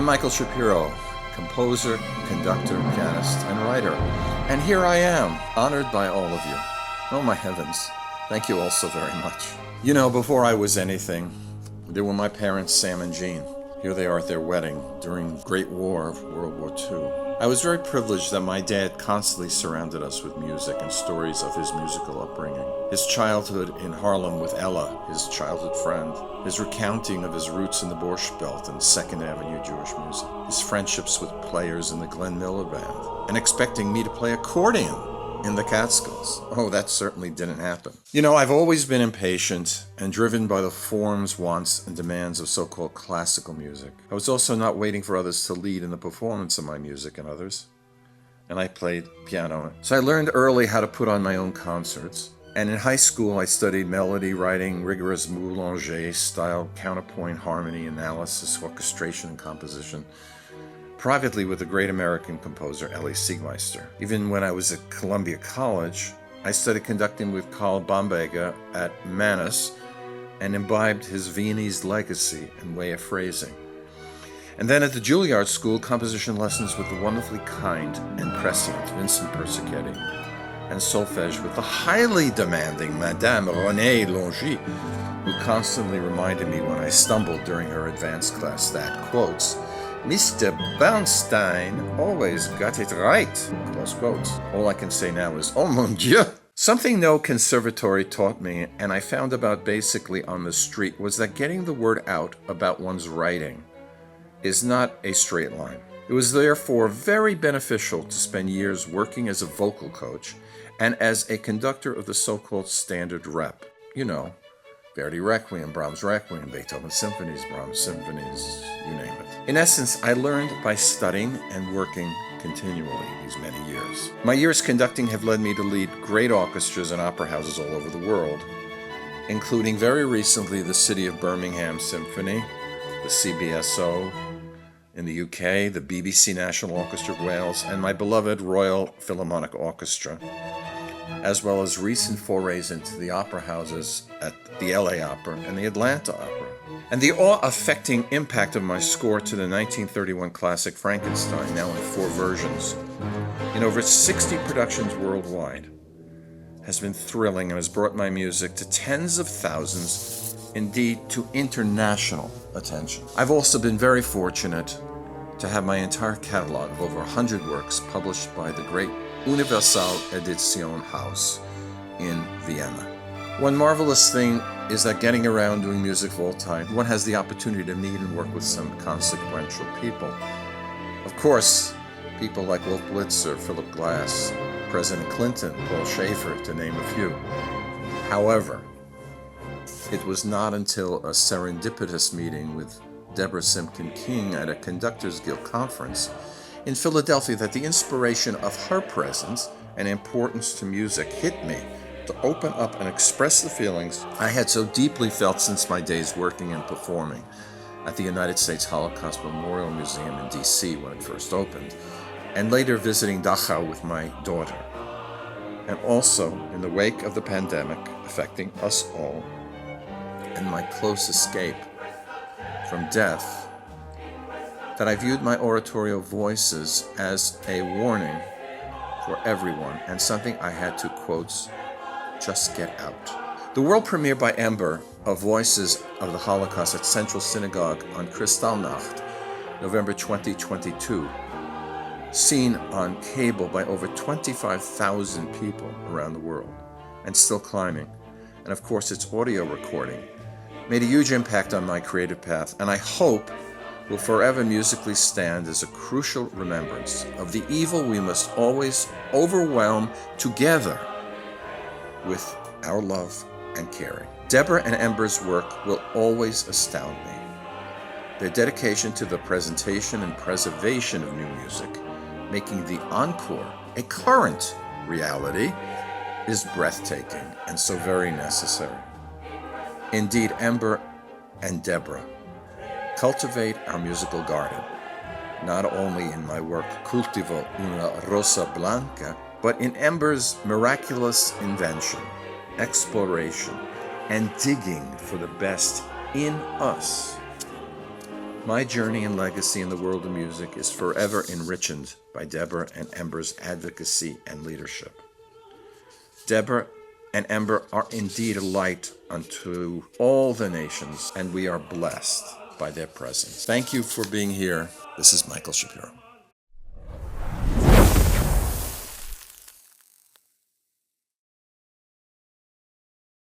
I'm Michael Shapiro, composer, conductor, pianist, and writer. And here I am, honored by all of you. Oh my heavens, thank you all so very much. You know, before I was anything, there were my parents, Sam and Jean. Here they are at their wedding during the Great War of World War II. I was very privileged that my dad constantly surrounded us with music and stories of his musical upbringing. His childhood in Harlem with Ella, his childhood friend. His recounting of his roots in the Borscht Belt and Second Avenue Jewish music. His friendships with players in the Glenn Miller Band. And expecting me to play accordion in the Catskills. Oh, that certainly didn't happen. You know, I've always been impatient and driven by the forms, wants, and demands of so-called classical music. I was also not waiting for others to lead in the performance of my music and others. And I played piano. So I learned early how to put on my own concerts. And in high school, I studied melody writing, rigorous Boulanger-style counterpoint harmony analysis, orchestration, and composition. Privately with the great American composer Elie Siegmeister. Even when I was at Columbia College, I studied conducting with Carl Bamberger at Mannes and imbibed his Viennese legacy and way of phrasing. And then at the Juilliard School, composition lessons with the wonderfully kind and prescient Vincent Persichetti, and solfège with the highly demanding Madame Renée Longy, who constantly reminded me when I stumbled during her advanced class that, quotes, Mr. Bernstein always got it right, close quotes. All I can say now is, oh mon Dieu! Something no conservatory taught me, and I found about basically on the street, was that getting the word out about one's writing is not a straight line. It was therefore very beneficial to spend years working as a vocal coach and as a conductor of the so-called standard rep. You know, Verdi Requiem, Brahms Requiem, Beethoven Symphonies, Brahms Symphonies, you name it. In essence, I learned by studying and working continually these many years. My years conducting have led me to lead great orchestras and opera houses all over the world, including very recently the City of Birmingham Symphony, the CBSO in the UK, the BBC National Orchestra of Wales, and my beloved Royal Philharmonic Orchestra, as well as recent forays into the opera houses at the LA Opera and the Atlanta Opera. And the awe-affecting impact of my score to the 1931 classic Frankenstein, now in 4 versions, in over 60 productions worldwide, has been thrilling and has brought my music to tens of thousands, indeed to international attention. I've also been very fortunate to have my entire catalog of over 100 works published by the great Universal Edition House in Vienna. One marvelous thing is that getting around doing music full time, one has the opportunity to meet and work with some consequential people. Of course, people like Wolf Blitzer, Philip Glass, President Clinton, Paul Schaefer, to name a few. However, it was not until a serendipitous meeting with Deborah Simkin King at a Conductors Guild conference in Philadelphia that the inspiration of her presence and importance to music hit me to open up and express the feelings I had so deeply felt since my days working and performing at the United States Holocaust Memorial Museum in D.C. when it first opened, and later visiting Dachau with my daughter. And also, in the wake of the pandemic affecting us all, and my close escape from death, that I viewed my oratorio voices as a warning for everyone and something I had to, quotes, just get out. The world premiere by Ember of Voices of the Holocaust at Central Synagogue on Kristallnacht, November 2022, seen on cable by over 25,000 people around the world, and still climbing, and of course its audio recording, made a huge impact on my creative path, and I hope will forever musically stand as a crucial remembrance of the evil we must always overwhelm together with our love and caring. Deborah and Ember's work will always astound me. Their dedication to the presentation and preservation of new music, making the encore a current reality, is breathtaking and so very necessary. Indeed, Ember and Deborah cultivate our musical garden, not only in my work Cultivo una Rosa Blanca, but in Ember's miraculous invention, exploration, and digging for the best in us. My journey and legacy in the world of music is forever enriched by Deborah and Ember's advocacy and leadership. Deborah and Ember are indeed a light unto all the nations, and we are blessed by their presence. Thank you for being here. This is Michael Shapiro.